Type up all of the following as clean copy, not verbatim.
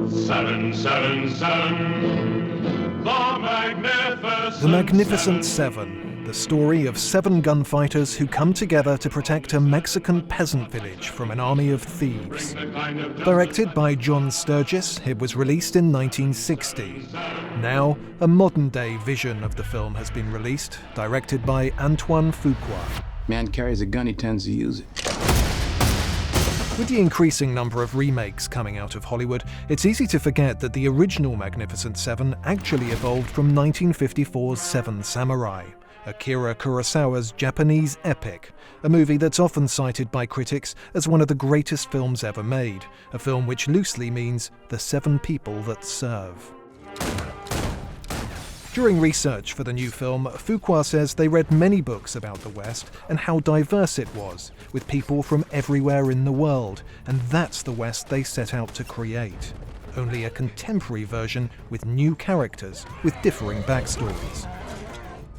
777, The Magnificent Seven, the story of 7 gunfighters who come together to protect a Mexican peasant village from an army of thieves. Directed by John Sturges, it was released in 1960. Now, a modern-day vision of the film has been released, directed by Antoine Fuqua. Man carries a gun, he tends to use it. With the increasing number of remakes coming out of Hollywood, it's easy to forget that the original Magnificent Seven actually evolved from 1954's Seven Samurai, Akira Kurosawa's Japanese epic, a movie that's often cited by critics as one of the greatest films ever made, a film which loosely means the 7 people that serve. During research for the new film, Fuqua says they read many books about the West and how diverse it was, with people from everywhere in the world, and that's the West they set out to create. Only a contemporary version with new characters, with differing backstories.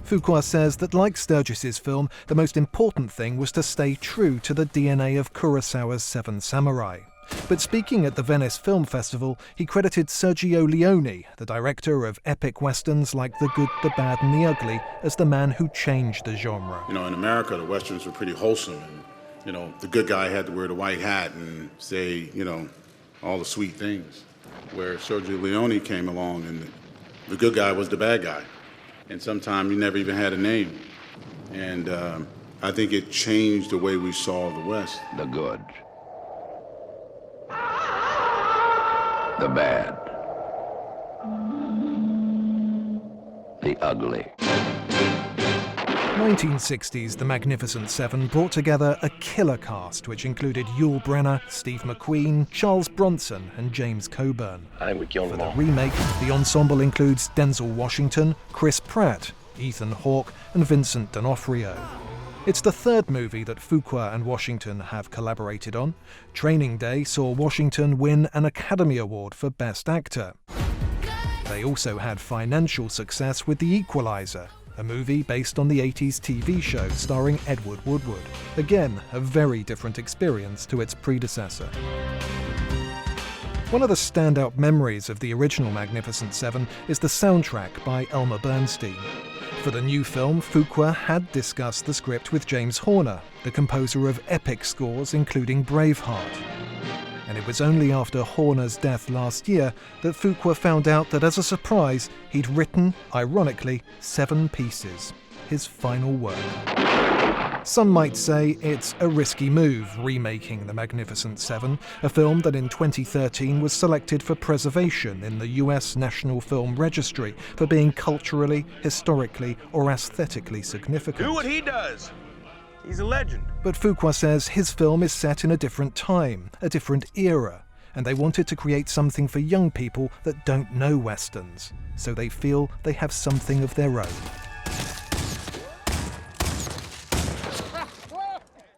Fuqua says that like Sturges' film, the most important thing was to stay true to the DNA of Kurosawa's Seven Samurai. But speaking at the Venice Film Festival, he credited Sergio Leone, the director of epic westerns like The Good, the Bad and the Ugly, as the man who changed the genre. You know, in America, the westerns were pretty wholesome. And, you know, the good guy had to wear the white hat and say, you know, all the sweet things. Where Sergio Leone came along and the good guy was the bad guy. And sometimes he never even had a name. And I think it changed the way we saw the West. The good. The bad. The ugly. 1960s The Magnificent Seven brought together a killer cast which included Yul Brynner, Steve McQueen, Charles Bronson and James Coburn. I think we killed them all. For the remake, the ensemble includes Denzel Washington, Chris Pratt, Ethan Hawke and Vincent D'Onofrio. It's the 3rd movie that Fuqua and Washington have collaborated on. Training Day saw Washington win an Academy Award for Best Actor. They also had financial success with The Equalizer, a movie based on the 80s TV show starring Edward Woodward. Again, a very different experience to its predecessor. One of the standout memories of the original Magnificent Seven is the soundtrack by Elmer Bernstein. For the new film, Fuqua had discussed the script with James Horner, the composer of epic scores including Braveheart. And it was only after Horner's death last year that Fuqua found out that as a surprise, he'd written, ironically, 7 pieces, his final work. Some might say it's a risky move remaking The Magnificent Seven, a film that in 2013 was selected for preservation in the US National Film Registry for being culturally, historically, or aesthetically significant. Do what he does. He's a legend. But Fuqua says his film is set in a different time, a different era, and they wanted to create something for young people that don't know Westerns, so they feel they have something of their own.